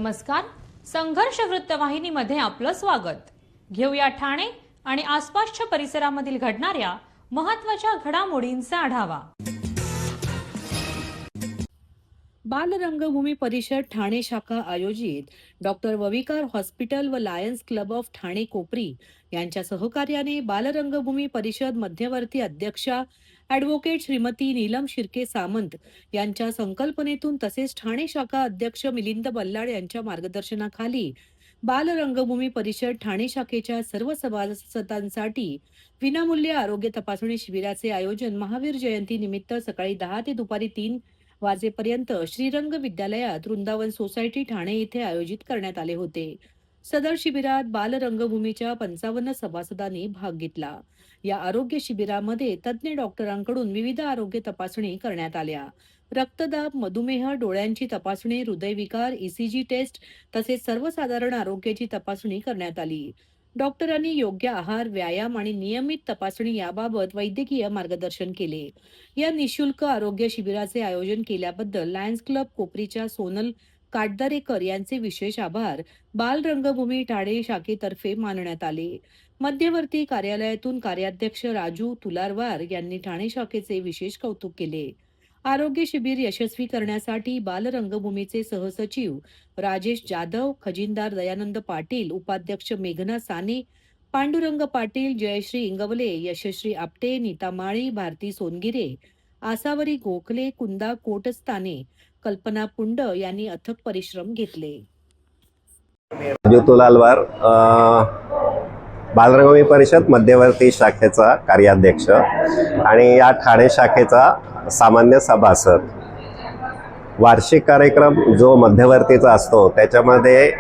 नमस्कार. संघर्ष वृत्तवाहिनीमध्ये आपलं स्वागत. घेऊया ठाणे आणि आसपासच्या परिसरामधील घडणाऱ्या महत्त्वाच्या घडामोडींचा आढावा. बाल रंगभूमी परिषद ठाणे शाखा आयोजित डॉक्टर वविकार हॉस्पिटल व लायन्स क्लब ऑफ ठाणे कोपरी यांच्या सहकार्याने बाल रंगभूमी परिषद मध्यवर्ती अध्यक्षा ॲडव्होकेट श्रीमती नीलम शिर्के सामंत यांच्या संकल्पनेतून तसेच ठाणे शाखा अध्यक्ष मिलिंद बल्लाळ यांच्या मार्गदर्शनाखाली बाल रंगभूमी परिषद ठाणे शाखेच्या सर्व सभासदांसाठी विनामूल्य आरोग्य तपासणी शिबिराचे आयोजन महावीर जयंती निमित्त सकाळी 10 ते दुपारी 3 वाजेपर्यंत श्रीरंग विद्यालयात वृंदावन सोसायटी ठाणे येथे आयोजित करण्यात आले होते. सदर शिबिरात बाल रंगभूमीच्या 55 सभासदांनी भाग घेतला. या आरोग्य शिबिरामध्ये तज्ञ डॉक्टरांकडून विविध आरोग्य तपासणी करण्यात आल्या. रक्तदाब, मधुमेह, डोळ्यांची तपासणी, हृदयविकार, ECG टेस्ट तसेच सर्वसाधारण आरोग्याची तपासणी करण्यात आली. डॉक्टरांनी योग्य आहार, व्यायाम आणि नियमित तपासणी याबाबत वैद्यकीय मार्गदर्शन केले. या निशुल्क आरोग्य शिबिराचे आयोजन केल्याबद्दल लायन्स क्लब कोपरीच्या सोनल काटदरेकर यांचे विशेष आभार बाल रंगभूमी ठाणे शाखेतर्फे मानण्यात आले. मध्यवर्ती कार्यालयातून कार्याध्यक्ष राजू तुलारवार यांनी ठाणे शाखेचे विशेष कौतुक केले. आरोग्य शिबिर यशस्वी करण्यासाठी बाल रंगभूमीचे सहसचिव राजेश जाधव, खजिनदार दयानंद पाटील, उपाध्यक्ष मेघना साने, पांडुरंग पाटील, जयश्री इंगवले, यशश्री आपटे, नीता माळी, भारती सोनगिरे, आसावरी गोखले, कुंदा कोटस्ताने, कल्पना पुंड यांनी अथक परिश्रम घेतले. राजू तुलारवार, बालरंगभूमी परिषद मध्यवर्ती शाखेचा कार्याध्यक्ष आणि या ठाणे शाखेचा सामान्य सभासद. वार्षिक कार्यक्रम जो मध्यवर्तीचा असतो त्याच्यामध्ये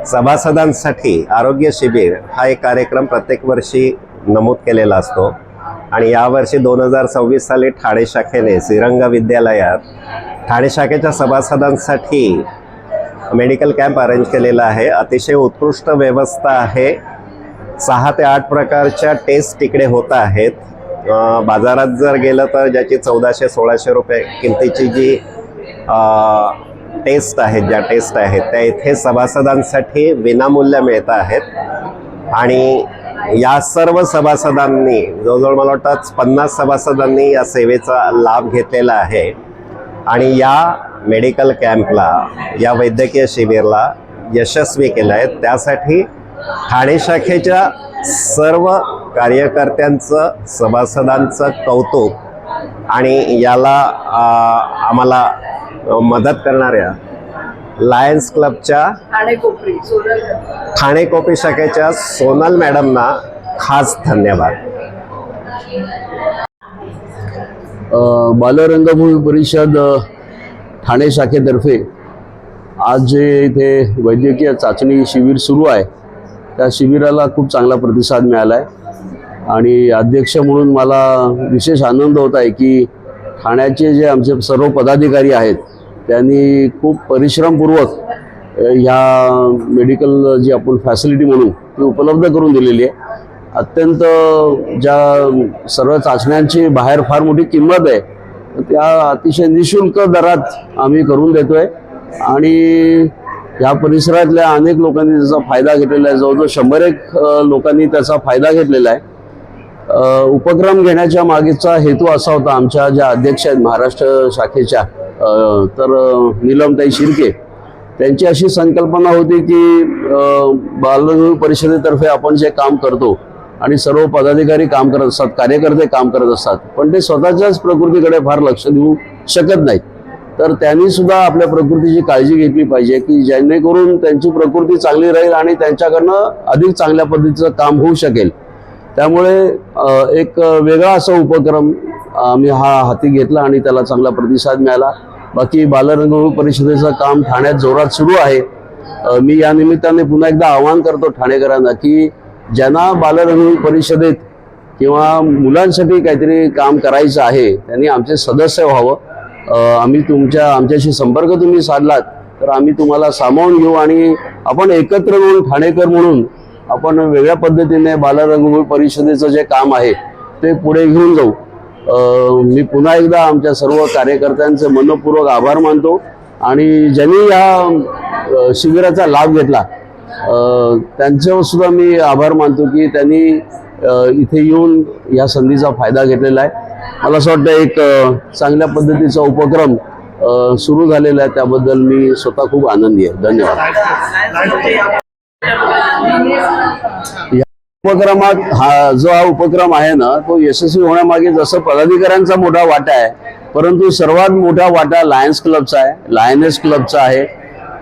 सभासदांसाठी आरोग्य शिबिर हा एक कार्यक्रम प्रत्येक वर्षी नमूद केलेला असतो आणि यावर्षी 2026 साली ठाणे शाखेने श्रीरंग विद्यालयात ठाणे शाखेच्या सभासदांसाठी मेडिकल कॅम्प अरेंज केलेला आहे. अतिशय उत्कृष्ट व्यवस्था आहे. 6 ते 8 प्रकारच्या टेस्ट तिकडे होत आहेत. बाजारात जर गेलं तर ज्याची 1400-1600 रुपये किमतीची जी टेस्ट आहेत त्या इथे सभासदांसाठी विनामूल्य मिळत आहेत आणि या सर्व सभासदांनी जवळजवळ मला वाटतं 50 सभासदांनी या सेवेचा लाभ घेतलेला आहे आणि या मेडिकल कॅम्पला, या वैद्यकीय शिबिरला यशस्वी केलं आहे. त्यासाठी ठाणे शाखेच्या सर्व कार्यकर्त्यांचं, सभासदांचं कौतुक आणि याला आम्हाला मदत करणाऱ्या लायन्स क्लबच्या ठाणे कोपरी शाखेच्या सोनल मॅडमना खास धन्यवाद. बालरंगभूमी परिषद ठाणे शाखेतर्फे आज जे इथे वैद्यकीय चाचणी शिबिर सुरू आहे त्या शिबिराला खूप चांगला प्रतिसाद मिळाला आहे आणि अध्यक्ष म्हणून मला विशेष आनंद होत आहे की ठाण्याचे जे आमचे सर्व पदाधिकारी आहेत त्यांनी खूप परिश्रमपूर्वक ह्या मेडिकल जी आपण फॅसिलिटी म्हणून ती उपलब्ध करून दिलेली आहे. अत्यंत ज्या सर्व चाचण्यांची बाहेर फार मोठी किंमत आहे त्या अतिशय निशुल्क दरात आम्ही करून देतोय आणि या परिसरातल्या अनेक लोकांनी त्याचा फायदा घेतलेला आहे. जवळजवळ 101 लोकांनी त्याचा फायदा घेतलेला आहे. उपक्रम घेण्याच्या मागेचा हेतू असा होता, आमच्या ज्या अध्यक्ष आहेत महाराष्ट्र शाखेच्या तर नीलमताई शिर्के, त्यांची अशी संकल्पना होती की बालरंगभूमी परिषदेतर्फे आपण जे काम करतो आणि सर्व पदाधिकारी काम करत असतात, कार्यकर्ते काम करत असतात, पण ते स्वतःच्याच प्रकृतीकडे फार लक्ष देऊ शकत नाहीत. तर त्यांनी सुद्धा आपल्या प्रकृतीची काळजी घेतली पाहिजे की जेणेकरून त्यांची प्रकृती चांगली राहील आणि त्यांच्याकडनं अधिक चांगल्या पद्धतीचं काम होऊ शकेल. त्यामुळे एक वेगळा असा उपक्रम आम्ही हाती घेतला आणि त्याला चांगला प्रतिसाद मिळाला. बाकी बालरंगभूमी परिषदेचं काम ठाण्यात जोरात सुरू आहे. मी या निमित्ताने पुन्हा एकदा आवाहन करतो ठाणेकरांना की ज्यांना बालरंगभूमी परिषदेत किंवा मुलांसाठी काहीतरी काम करायचं आहे त्यांनी आमचे सदस्य व्हावं. आमच्याशी संपर्क तुम्ही साधलात तर आम्ही तुम्हाला सामावून घेऊ आणि आपण एकत्र मिळून ठाणेकर म्हणून आपण वेगळ्या पद्धतीने बालरंगभूमी परिषदेचं जे काम आहे ते पुढे घेऊन जाऊ. मी पुन्हा एकदा आमच्या सर्व कार्यकर्त्यांचे मनपूर्वक आभार मानतो आणि ज्यांनी या शिबिराचा लाभ घेतला त्यांच्यावर सुद्धा मी आभार मानतो की त्यांनी इथे येऊन या संधीचा फायदा घेतलेला आहे. मला असं वाटतं एक चांगल्या पद्धतीचा उपक्रम सुरू झालेला आहे, त्याबद्दल मी स्वतः खूप आनंदी आहे. धन्यवाद. या उपक्रमात हा उपक्रम आहे ना, तो यशस्वी होण्यामागे जसं पदाधिकाऱ्यांचा मोठा वाटा आहे, परंतु सर्वात मोठा वाटा लायन्स क्लबचा आहे, लायनेस क्लबचा आहे.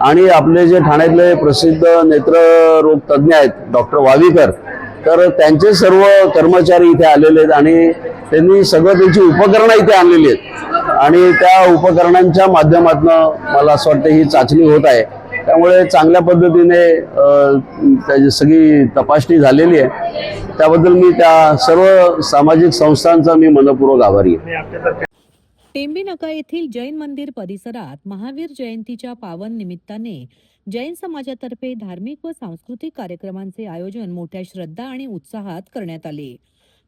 आणि आपले जे ठाण्यातले प्रसिद्ध नेत्ररोग तज्ज्ञ आहेत डॉक्टर वावीकर, तर त्यांचे सर्व कर्मचारी इथे आलेले आहेत आणि त्यांनी सगळं त्यांची उपकरणं इथे आणलेली आहेत आणि त्या उपकरणांच्या माध्यमातून मला असं वाटतं ही चाचणी होत आहे. त्यामुळे चांगल्या पद्धतीने त्याची सगळी तपासणी झालेली आहे. त्याबद्दल मी त्या सर्व सामाजिक संस्थांचा मी मनपूर्वक आभारी आहे. टेंबीनाका येथील जैन मंदिर परिसरात महावीर जयंतीच्या पावन निमित्ताने जैन समाजातर्फे धार्मिक व सांस्कृतिक कार्यक्रमांचे आयोजन मोठ्या श्रद्धा आणि उत्साहात करण्यात आले.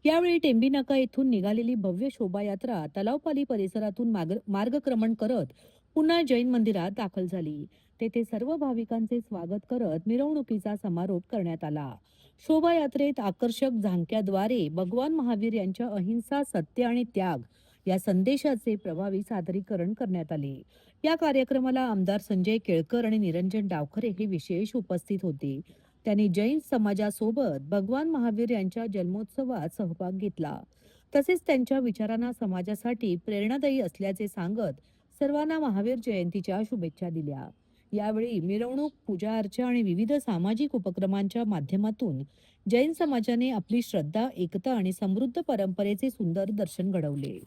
यावेळी टेंबीनाका येथून निघालेली भव्य शोभायात्रा तलावपाली परिसरातून मार्गक्रमण करत पुन्हा जैन मंदिरात दाखल झाली. तेथे सर्व भाविकांचे स्वागत करत मिरवणुकीचा समारोप करण्यात आला. शोभायात्रेत आकर्षक झांक्याद्वारे भगवान महावीर यांच्या अहिंसा, सत्य आणि त्याग या संदेशाचे प्रभावी सादरीकरण करण्यात आले. या कार्यक्रमाला आमदार संजय केळकर आणि निरंजन डावखरे हे विशेष उपस्थित होते. त्यांनी जैन समाजासोबत भगवान महावीर यांच्या जन्मोत्सवात सहभाग घेतला. तसेच त्यांच्या विचारांना समाजासाठी प्रेरणादायी असल्याचे सांगत सर्वांना महावीर जयंतीच्या शुभेच्छा दिल्या. यावेळी मिरवणूक, पूजा अर्चा आणि विविध सामाजिक उपक्रमांच्या माध्यमातून जैन समाजाने आपली श्रद्धा, एकता आणि समृद्ध परंपरेचे सुंदर दर्शन घडवले.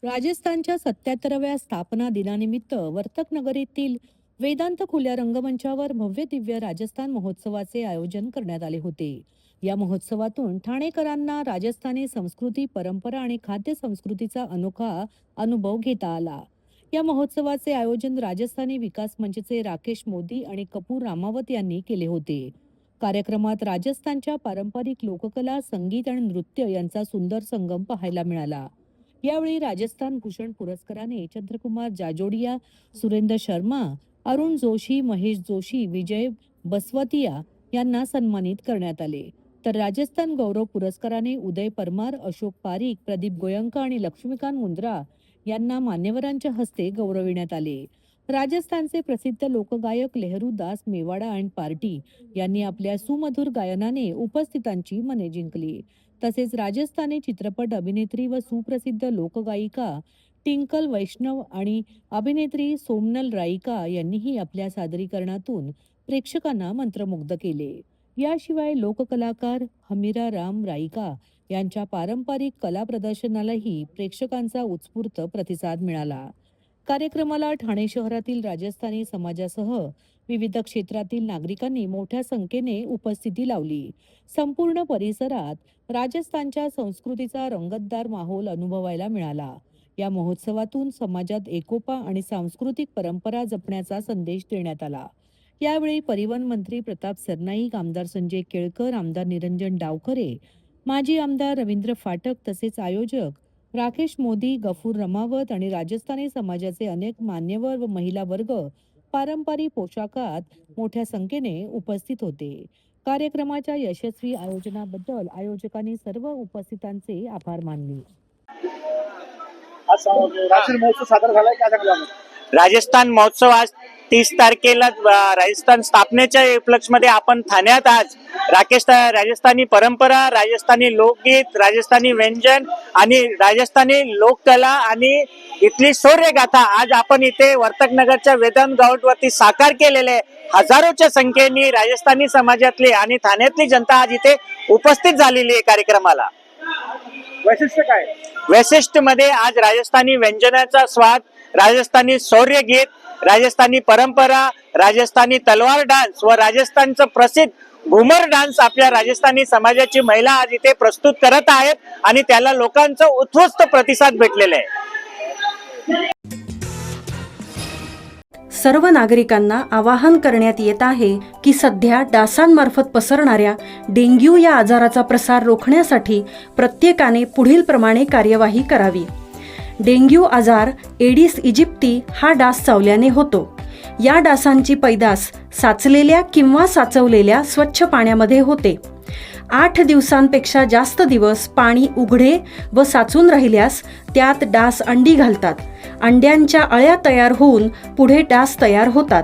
राजस्थानच्या 77व्या स्थापना दिनानिमित्त वर्तक नगर येथील वेदांत खुल्या रंगमंचावर भव्य दिव्य राजस्थान महोत्सवाचे आयोजन करण्यात आले होते. या महोत्सवातून ठाणेकरांना राजस्थानी संस्कृती, परंपरा आणि खाद्य संस्कृतीचा अनोखा अनुभव घेता आला. या महोत्सवाचे आयोजन राजस्थानी विकास मंचचे राकेश मोदी आणि कपूर रामावत यांनी केले होते. कार्यक्रमात राजस्थानच्या पारंपरिक लोककला, संगीत आणि नृत्य यांचा सुंदर संगम पाहायला मिळाला. यावेळी राजस्थान भूषण पुरस्काराने चंद्रकुमार जाजोडिया, सुरेंद्र शर्मा, अरुण जोशी, महेश जोशी, विजय बसवतिया यांना सन्मानित करण्यात आले. तर राजस्थान गौरव पुरस्काराने उदय परमार, अशोक पारिक, प्रदीप गोयंका आणि लक्ष्मीकांत मुंद्रा यांना मान्यवरांच्या हस्ते गौरविण्यात आले. राजस्थानचे प्रसिद्ध लोकगायक लेहरू दास मेवाडा अँड पार्टी यांनी आपल्या सुमधुर गायनाने उपस्थितांची मने जिंकली. तसेच राजस्थानी चित्रपट अभिनेत्री व सुप्रसिद्ध लोकगायिका टिंकल वैष्णव आणि अभिनेत्री सोमनल राईका यांनीही आपल्या सादरीकरणातून प्रेक्षकांना मंत्रमुग्ध केले. याशिवाय लोककलाकार हमीरा राम राईका यांच्या पारंपरिक कला प्रदर्शनालाही प्रेक्षकांचा उत्स्फूर्त प्रतिसाद मिळाला. कार्यक्रमाला ठाणे शहरातील राजस्थानी समाजासह विविध क्षेत्रातील नागरिकांनी मोठ्या संख्येने उपस्थिती लावली. संपूर्ण परिसरात राजस्थानच्या संस्कृतीचा रंगतदार माहोल अनुभवायला मिळाला. या महोत्सवातून समाजात एकोपा आणि सांस्कृतिक परंपरा जपण्याचा संदेश देण्यात आला. यावेळी परिवहन मंत्री प्रताप सरनाईक, आमदार संजय केळकर, आमदार निरंजन डावखरे, माजी आमदार रवींद्र फाटक तसेच आयोजक राकेश मोदी, गफूर रमावत आणि राजस्थानी समाजाचे अनेक मान्यवर व महिला वर्ग पारंपरिक पोशाखात मोठ्या संख्येने उपस्थित होते. कार्यक्रमाच्या यशस्वी आयोजनाबद्दल आयोजकांनी सर्व उपस्थितांचे आभार मानले. राजस्थान महोत्सव आज 30 तारखेला राजस्थान स्थापनेच्या उपलक्ष्यामध्ये आपण ठाण्यात आज राजस्थानी परंपरा, राजस्थानी लोकगीत, राजस्थानी व्यंजन आणि राजस्थानी लोककला आणि इथली शौर्यगाथा आज आपण इथे वर्तक नगरच्या वेदांत ग्राउंड वरती साकार केलेले हजारोच्या संख्येने राजस्थानी समाजातली आणि ठाण्यातली जनता आज इथे उपस्थित झालेली आहे कार्यक्रमाला. वैशिष्ट्य काय? वैशिष्ट्य मध्ये आज राजस्थानी व्यंजनाचा स्वाद, राजस्थानी शौर्यगीत, राजस्थानी परंपरा, राजस्थानी तलवार डान्स व राजस्थानचं प्रसिद्ध घुमर डान्स आपल्या राजस्थानी समाजाची महिला आज इथे प्रस्तुत करत आहेत आणि त्याला लोकांचा उत्स्फूर्त प्रतिसाद भेटलेला आहे. सर्व नागरिकांना आवाहन करण्यात येत आहे की सध्या डासांमार्फत पसरणाऱ्या डेंग्यू या आजाराचा प्रसार रोखण्यासाठी प्रत्येकाने पुढील प्रमाणे कार्यवाही करावी. डेंग्यू आजार एडिस इजिप्ती हा डास चावल्याने होतो. या डासांची पैदास साचलेल्या किंवा साचवलेल्या स्वच्छ पाण्यामध्ये होते. 8 दिवसांपेक्षा जास्त दिवस पाणी उघडे व साचून राहिल्यास त्यात डास अंडी घालतात. अंड्यांच्या अळ्या तयार होऊन पुढे डास तयार होतात.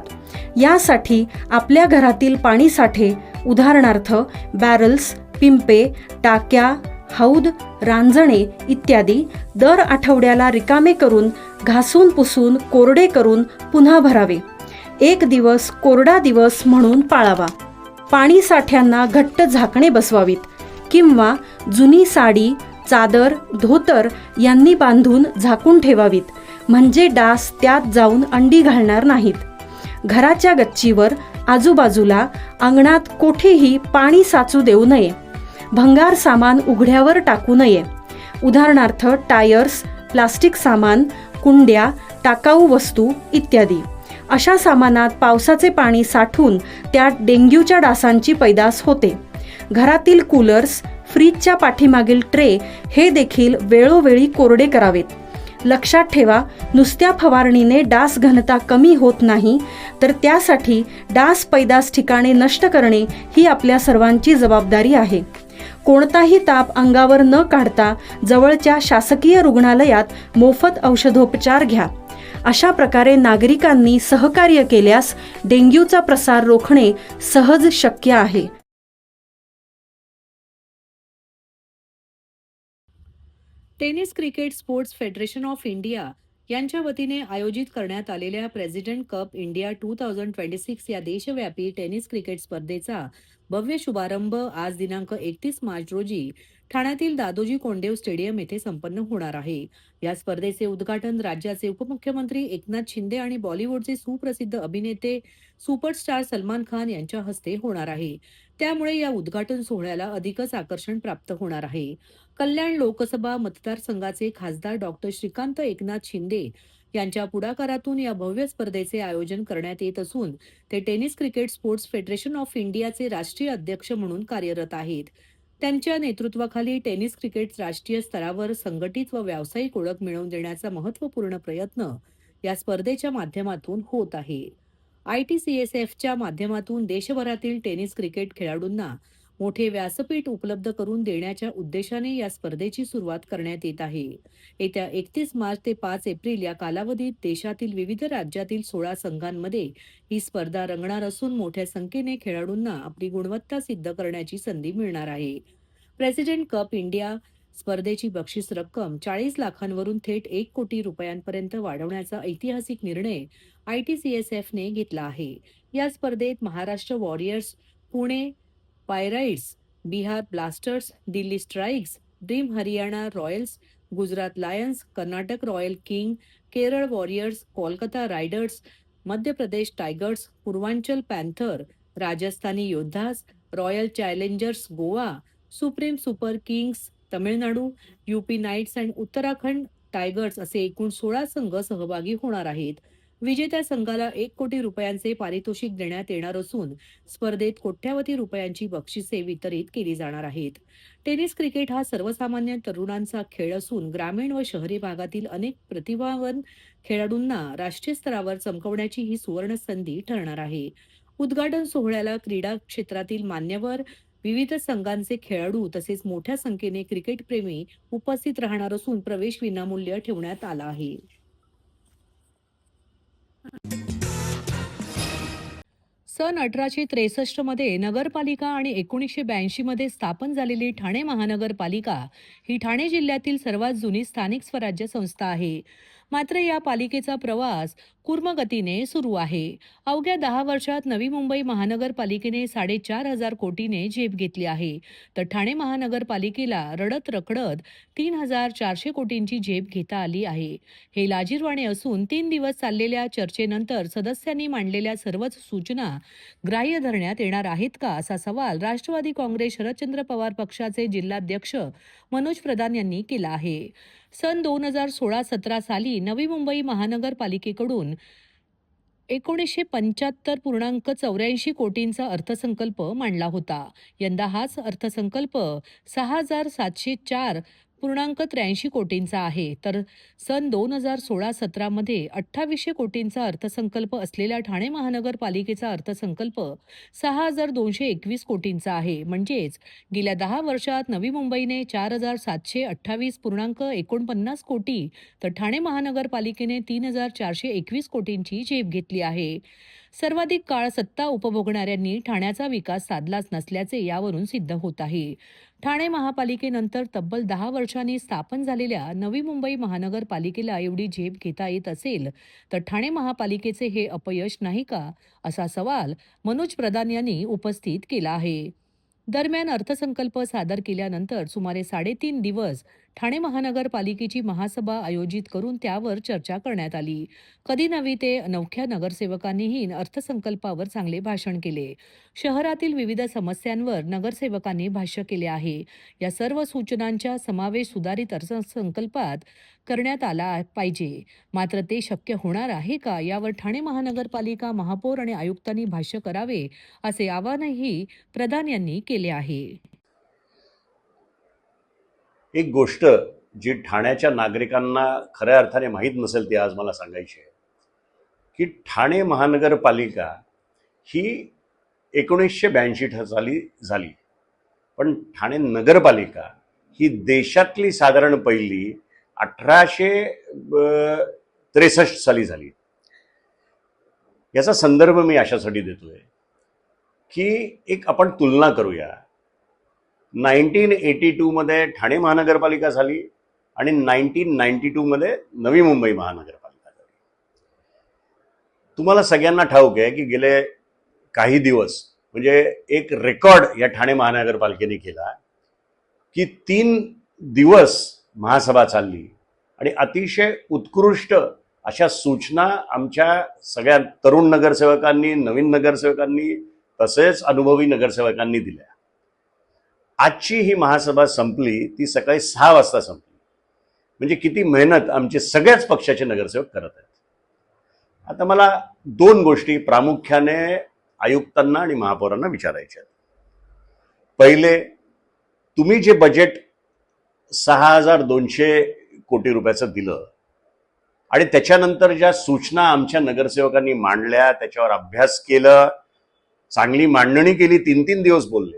यासाठी आपल्या घरातील पाणी साठे उदाहरणार्थ बॅरल्स, पिंपे, टाक्या, हौद, रांजणे इत्यादी दर आठवड्याला रिकामे करून घासून पुसून कोरडे करून पुन्हा भरावे. 1 दिवस कोरडा दिवस म्हणून पाळावा. पाणी साठ्यांना घट्ट झाकणे बसवावीत किंवा जुनी साडी, चादर, धोतर यांनी बांधून झाकून ठेवावीत, म्हणजे डास त्यात जाऊन अंडी घालणार नाहीत. घराच्या गच्चीवर, आजूबाजूला, अंगणात कोठेही पाणी साचू देऊ नये. भंगार सामान उघड्यावर टाकू नये. उदाहरणार्थ टायर्स, प्लास्टिक सामान, कुंड्या, टाकाऊ वस्तू इत्यादी. अशा सामानात पावसाचे पाणी साठून त्यात डेंग्यूच्या डासांची पैदास होते. घरातील कूलर्स, फ्रीजच्या पाठीमागील ट्रे हे देखील वेळोवेळी कोरडे करावेत. लक्षात ठेवा, नुसत्या फवारणीने डास घनता कमी होत नाही, तर त्यासाठी डास पैदास ठिकाणे नष्ट करणे ही आपल्या सर्वांची जबाबदारी आहे. कोणताही ताप अंगावर न काढता जवळच्या शासकीय रुग्णालयात मोफत औषधोपचार घ्या. अशा प्रकारे नागरिकांनी सहकार्य केल्यास डेंग्यूचा प्रसार रोखणे सहज शक्य आहे. Tennis cricket sports federation of India यांच्या वतीने आयोजित करण्यात आलेल्या प्रेसिडेंट कप इंडिया 2026 या देशव्यापी टेनिस क्रिकेट स्पर्धेचा भव्य शुभारंभ आज दिनांक 31 मार्च रोजी ठाण्यातील दादोजी कोंडदेव स्टेडियम येथे संपन्न होणार आहे. या स्पर्धेचे उद्घाटन राज्याचे उपमुख्यमंत्री एकनाथ शिंदे आणि बॉलिवूडचे सुप्रसिद्ध अभिनेते सुपरस्टार सलमान खान यांच्या हस्ते होणार आहे. त्यामुळे या उद्घाटन सोहळ्याला अधिकच आकर्षण प्राप्त होणार आहे. कल्याण लोकसभा मतदारसंघाचे खासदार डॉक्टर श्रीकांत एकनाथ शिंदे यांच्या पुढाकारातून या भव्य स्पर्धेचे आयोजन करण्यात येत असून ते tennis cricket sports federation of इंडियाचे राष्ट्रीय अध्यक्ष म्हणून कार्यरत आहेत. त्यांच्या नेतृत्वाखाली टेनिस क्रिकेट राष्ट्रीय स्तरावर संघटित व व्यावसायिक ओळख मिळवून देण्याचा महत्त्वपूर्ण प्रयत्न या स्पर्धेच्या माध्यमातून होत आहे. ITCSFच्या माध्यमातून देशभरातील टेनिस क्रिकेट खेळाडूंना मोठे व्यासपीठ उपलब्ध करून देण्याच्या उद्देशाने या स्पर्धेची सुरुवात करण्यात येत आहे. येत्या 31 मार्च ते 5 एप्रिल या कालावधीत देशातील विविध राज्यातील 16 संघांमध्ये ही स्पर्धा रंगणार असून मोठ्या संख्येने खेळाडूंना आपली गुणवत्ता सिद्ध करण्याची संधी मिळणार आहे. प्रेसिडेंट कप इंडिया स्पर्धेची बक्षीस रक्कम 40 लाखांवरून थेट 1 कोटी रुपयांपर्यंत वाढवण्याचा ऐतिहासिक निर्णय ITCSFने घेतला आहे. या स्पर्धेत Maharashtra warriors, Pune pirates, Bihar blasters, Delhi strikes, dream Haryana royals, Gujarat lions, Karnataka royal king, Kerala warriors, Kolkata riders, Madhya Pradesh tigers, Purvanchal panther, Rajasthani Yoddhas, royal challengers Goa, supreme super kings Tamil Nadu, UP knights आणि उत्तराखंड टायगर्स असे एकूण 16 संघ सहभागी होणार आहेत. विजेत्या संघाला 1 कोटी रुपयांचे पारितोषिक देण्यात येणार असून स्पर्धेत कोट्यावधी रुपयांची बक्षिसे वितरित केली जाणार आहेत. टेनिस क्रिकेट हा सर्वसामान्य तरुणांचा खेळ असून ग्रामीण व शहरी भागातील अनेक प्रतिभावान खेळाडूंना राष्ट्रीय स्तरावर चमकवण्याची ही सुवर्ण संधी ठरणार आहे. उद्घाटन सोहळ्याला क्रीडा क्षेत्रातील मान्यवर, विविध संघांचे खेळाडू तसेच मोठ्या संख्येने क्रिकेट प्रेमी उपस्थित राहणार असून प्रवेश विनामूल्य ठेवण्यात आला आहे. सन 1863 मध्ये नगरपालिका आणि 1982 मध्ये स्थापन झालेली ठाणे महानगरपालिका ही ठाणे जिल्ह्यातील सर्वात जुनी स्थानिक स्वराज्य संस्था आहे. मात्र या पालिकेचा प्रवास कूर्मगतीने सुरू आहे. अवघ्या 10 वर्षात नवी मुंबई महानगरपालिकेने 4,500 कोटीने झेप घेतली आहे, तर ठाणे महानगरपालिकेला रडत रखडत 3,400 कोटींची झेप घेता आली आहे. हे लाजिरवाणे असून 3 दिवस चाललेल्या चर्चेनंतर सदस्यांनी मांडलेल्या सर्वच सूचना ग्राह्य धरण्यात येणार आहेत का, असा सवाल राष्ट्रवादी काँग्रेस शरदचंद्र पवार पक्षाचे जिल्हाध्यक्ष मनोज प्रधान यांनी केला आहे. सन 2016-17 साली नवी मुंबई महानगरपालिकेकडून 1975.84 कोटींचा अर्थसंकल्प मांडला होता. यंदा हाच अर्थसंकल्प 6,704 2.83 कोटींचा आहे, तर सन 2016-17 मध्ये 2800 कोटींचा अर्थसंकल्प असलेल्या ठाणे महानगरपालिकेचा अर्थसंकल्प 6,221 कोटींचा आहे. म्हणजेच गेल्या 10 वर्षात नवी मुंबईने 4,728.49 कोटी तर ठाणे महानगरपालिकेने 3,421 कोटींची झेप घेतली आहे. सर्वाधिक काळ सत्ता उपभोगणाऱ्यांनी ठाण्याचा विकास साधलाच नसल्याचे यावरून सिद्ध होत आहे. ठाणे महापालिकेनंतर तब्बल 10 वर्षांनी स्थापन झालेल्या नवी मुंबई महानगरपालिकेला एवढी झेप घेता येत असेल तर ठाणे महापालिकेचे हे अपयश नाही का, असा सवाल मनोज प्रधान यांनी उपस्थित केला आहे. दरम्यान अर्थसंकल्प सादर केल्यानंतर सुमारे 3.5 दिवस ठाणे महानगरपालिकेची महासभा आयोजित करून त्यावर चर्चा करण्यात आली. कधी नव्हे ते अनोख्या नगरसेवकांनीही अर्थसंकल्पावर चांगले भाषण केले. शहरातील विविध समस्यांवर नगरसेवकांनी भाष्य केले आहे. या सर्व सूचनांचा समावेश सुधारित अर्थसंकल्पात करण्यात आला पाहिजे. मात्र ते शक्य होणार आहे का, यावर ठाणे महानगरपालिका महापौर आणि आयुक्तांनी भाष्य करावे, असे आवाहनही प्रधान यांनी केले आहे. एक गोष्ट जी ठाण्याच्या नागरिकांना खऱ्या अर्थाने माहीत नसेल ती आज मला सांगायची आहे की ठाणे महानगरपालिका ही 1982 साली झाली, पण ठाणे नगरपालिका ही देशातली साधारण पहिली 1863 साली झाली. याचा संदर्भ मी अशासाठी देतोय की एक आपण तुलना करूया. 1982 मध्ये ठाणे महानगरपालिका झाली आणि 1992 मध्ये नवी मुंबई महानगरपालिका झाली. तुम्हाला सगळ्यांना ठाऊक आहे की गेले काही दिवस म्हणजे एक रेकॉर्ड या ठाणे महानगरपालिकेने केला की 3 दिवस महासभा चालली आणि अतिशय उत्कृष्ट अशा सूचना आमच्या सगळ्या तरुण नगरसेवकांनी, नवीन नगरसेवकांनी तसेच अनुभवी नगरसेवकांनी दिल्या. आजची ही महासभा संपली ती सकाळी 6 वाजता संपली. म्हणजे किती मेहनत आमचे सगळ्याच पक्षाचे नगरसेवक करत आहेत. आता मला 2 गोष्टी प्रामुख्याने आयुक्तांना आणि महापौरांना विचारायच्या आहेत. पहिले, तुम्ही जे बजेट 6,200 कोटी रुपयाचं दिलं आणि त्याच्यानंतर ज्या सूचना आमच्या नगरसेवकांनी मांडल्या, त्याच्यावर अभ्यास केलं, चांगली मांडणी केली, 3-3 दिवस बोलले,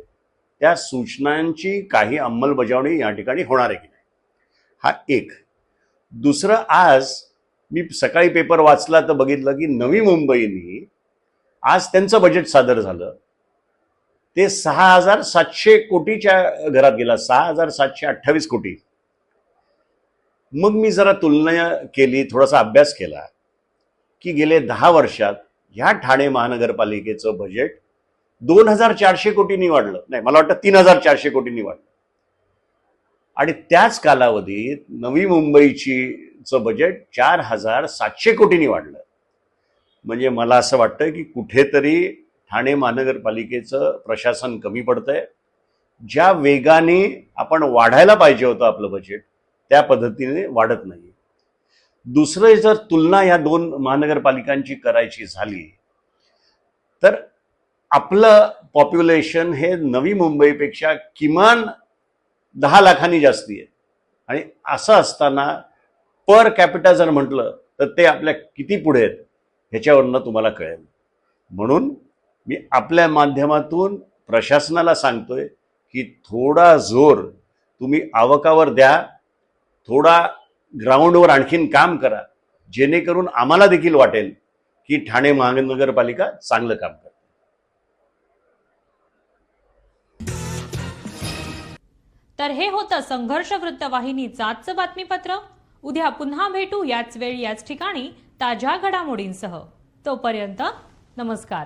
त्या सूचनांची काही अंमलबजावणी या ठिकाणी होणार आहे की नाही, हा एक. दुसरं, आज मी सकाळी पेपर वाचला तर बघितलं की नवी मुंबईनी आज त्यांचं बजेट सादर झालं, ते 6,700 कोटीच्या घरात गेला, 6,728 कोटी. मग मी जरा तुलना केली, थोडासा अभ्यास केला की गेले 10 वर्षात ह्या ठाणे महानगरपालिकेचं बजेट 2,400 कोटींनी वाढलं, नाही मला वाटतं 3,400 कोटींनी वाढलं. आणि त्याच कालावधीत नवी मुंबईचं बजेट 4,700 कोटींनी वाढलं. म्हणजे मला असं वाटतं की कुठेतरी ठाणे महानगरपालिकेचं प्रशासन कमी पडतंय. ज्या वेगाने आपण वाढायला पाहिजे होतं आपलं बजेट त्या पद्धतीने वाढत नाही. दुसरं, जर तुलना या 2 महानगरपालिकांची करायची झाली तर आपलं पॉप्युलेशन हे नवी मुंबईपेक्षा किमान 10 लाखांनी जास्ती आहे. आणि असं असताना पर कॅपिटा जर म्हटलं तर ते आपल्या किती पुढे आहेत ह्याच्यावरनं तुम्हाला कळेल. म्हणून मी आपल्या माध्यमातून प्रशासनाला सांगतोय की थोडा जोर तुम्ही आवकावर द्या, थोडा ग्राउंडवर आणखीन काम करा, जेणेकरून आम्हाला देखील वाटेल की ठाणे महानगरपालिका चांगलं काम करते. तर हे होतं संघर्ष वृत्तवाहिनीचं आजचं बातमीपत्र. उद्या पुन्हा भेटू याच वेळी याच ठिकाणी ताज्या घडामोडींसह. तोपर्यंत नमस्कार.